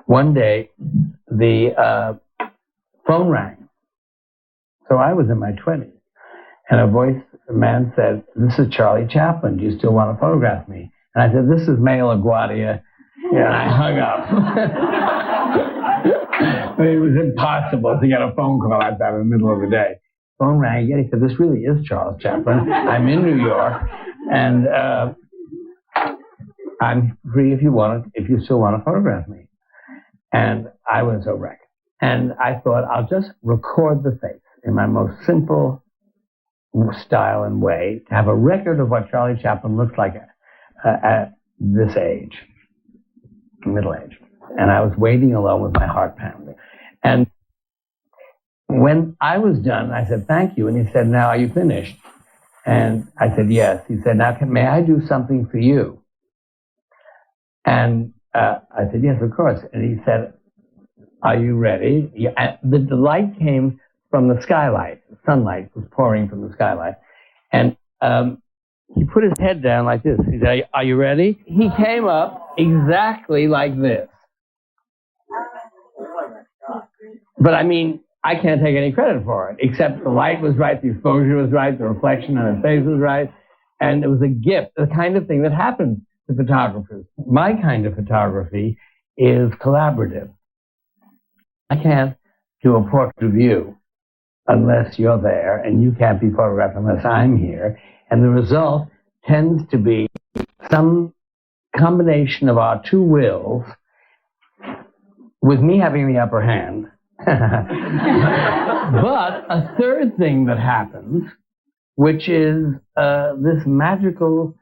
One day, the phone rang. So I was in my 20s. And a man said, "This is Charlie Chaplin. Do you still want to photograph me?" And I said, "This is May LaGuardia." And I hung up. But it was impossible to get a phone call like that in the middle of the day. Phone rang again. He said, "This really is Charles Chaplin. I'm in New York, and I'm free if you still want to photograph me." And I was a wreck. And I thought, I'll just record the face in my most simple style and way to have a record of what Charlie Chaplin looked like at this age, middle age. And I was waiting alone with my heart pounding. And when I was done, I said, "Thank you." And he said, "Now, are you finished?" And I said, "Yes." He said, "Now, may I do something for you?" And I said, "Yes, of course." And he said, "Are you ready?" Yeah, the light came from the skylight. Sunlight was pouring from the skylight. And he put his head down like this. He said, "Are you ready?" He came up exactly like this. But I mean, I can't take any credit for it, except the light was right, the exposure was right, the reflection on his face was right, and it was a gift, the kind of thing that happens to photographers. My kind of photography is collaborative. I can't do a portrait of you unless you're there, and you can't be photographed unless I'm here, and the result tends to be some combination of our two wills, with me having the upper hand. But a third thing that happens, which is this magical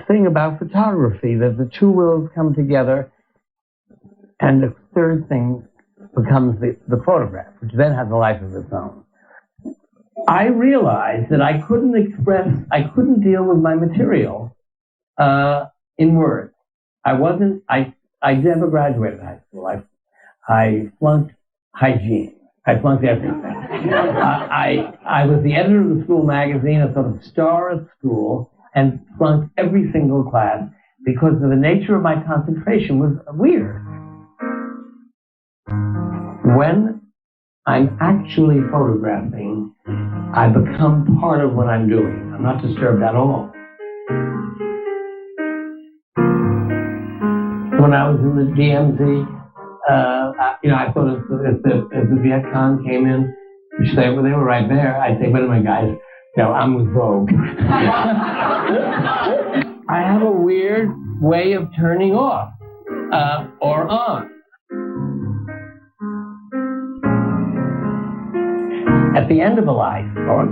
thing about photography, that the two wills come together and the third thing becomes the photograph, which then has a life of its own. I realized that I couldn't deal with my material in words. I never graduated high school. I flunked hygiene. I flunked everything. I was the editor of the school magazine, a sort of star at school, and flunked every single class because of the nature of my concentration was weird. When I'm actually photographing, I become part of what I'm doing. I'm not disturbed at all. When I was in the DMZ, I thought if the Viet Cong came in, which they were right there, I'd say, "Wait a minute, guys, I'm with Vogue." I have a weird way of turning off or on. At the end of a life, or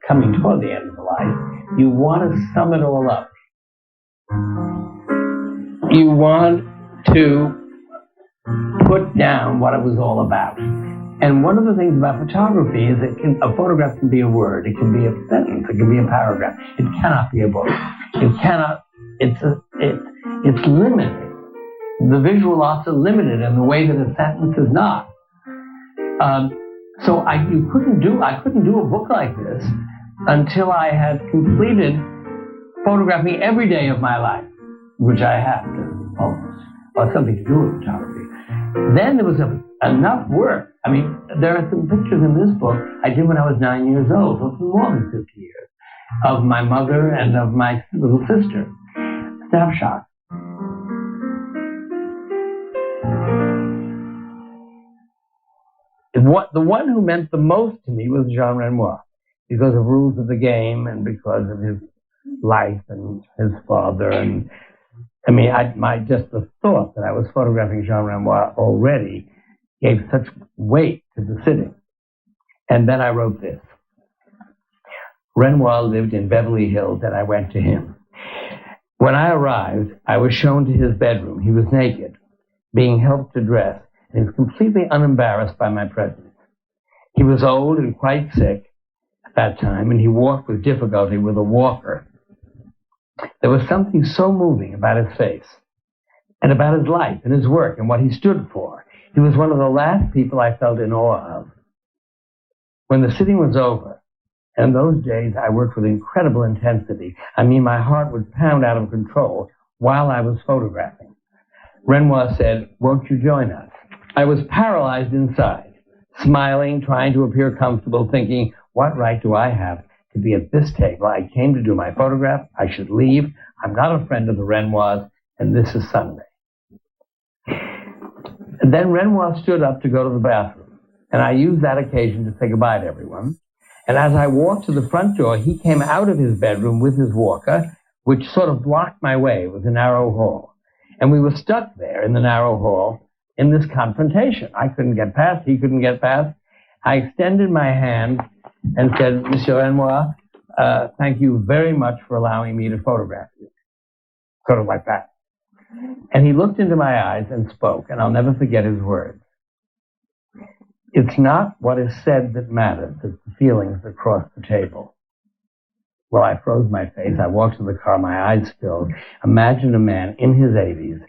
coming toward the end of a life, you want to sum it all up. You want to put down what it was all about. And one of the things about photography is a photograph can be a word, it can be a sentence, it can be a paragraph. It cannot be a book. It's limited. The visual arts are limited in the way that a sentence is not. So I couldn't do a book like this until I had completed photographing every day of my life, which I have to almost, or something to do with photography. Then there was enough work. I mean, there are some pictures in this book I did when I was 9 years old, so for more than 50 years, of my mother and of my little sister. Snapshot. The one who meant the most to me was Jean Renoir, because of rules of the game and because of his life and his father. And I mean, just the thought that I was photographing Jean Renoir already gave such weight to the sitting. And then I wrote this. Renoir lived in Beverly Hills, and I went to him. When I arrived, I was shown to his bedroom. He was naked, being helped to dress, and he was completely unembarrassed by my presence. He was old and quite sick at that time, and he walked with difficulty with a walker. There was something so moving about his face and about his life and his work and what he stood for. He was one of the last people I felt in awe of. When the sitting was over, and those days I worked with incredible intensity. I mean, my heart would pound out of control while I was photographing. Renoir said, "Won't you join us?" I was paralyzed inside, smiling, trying to appear comfortable, thinking, what right do I have to be at this table? I came to do my photograph. I should leave. I'm not a friend of the Renoirs, and this is Sunday. And then Renoir stood up to go to the bathroom, and I used that occasion to say goodbye to everyone. And as I walked to the front door, he came out of his bedroom with his walker, which sort of blocked my way. It was a narrow hall. And we were stuck there in the narrow hall in this confrontation. I couldn't get past. He couldn't get past. I extended my hand and said, "Monsieur Renoir, thank you very much for allowing me to photograph you." Sort of like that. And he looked into my eyes and spoke, and I'll never forget his words. "It's not what is said that matters, it's the feelings that cross the table." Well, I froze my face. I walked to the car, my eyes filled. Imagine a man in his 80s,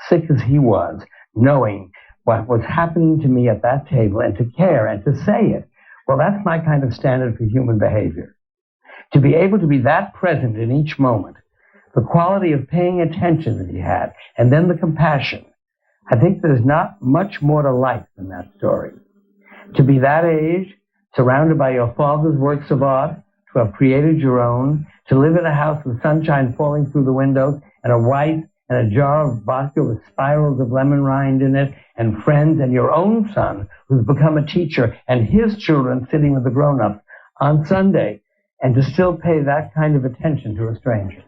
sick as he was, knowing what was happening to me at that table and to care and to say it. Well, that's my kind of standard for human behavior. To be able to be that present in each moment, the quality of paying attention that he had, and then the compassion. I think there's not much more to life than that story. To be that age, surrounded by your father's works of art, to have created your own, to live in a house with sunshine falling through the windows, and a wife and a jar of vodka with spirals of lemon rind in it, and friends, and your own son who's become a teacher, and his children sitting with the grown-ups on Sunday, and to still pay that kind of attention to a stranger.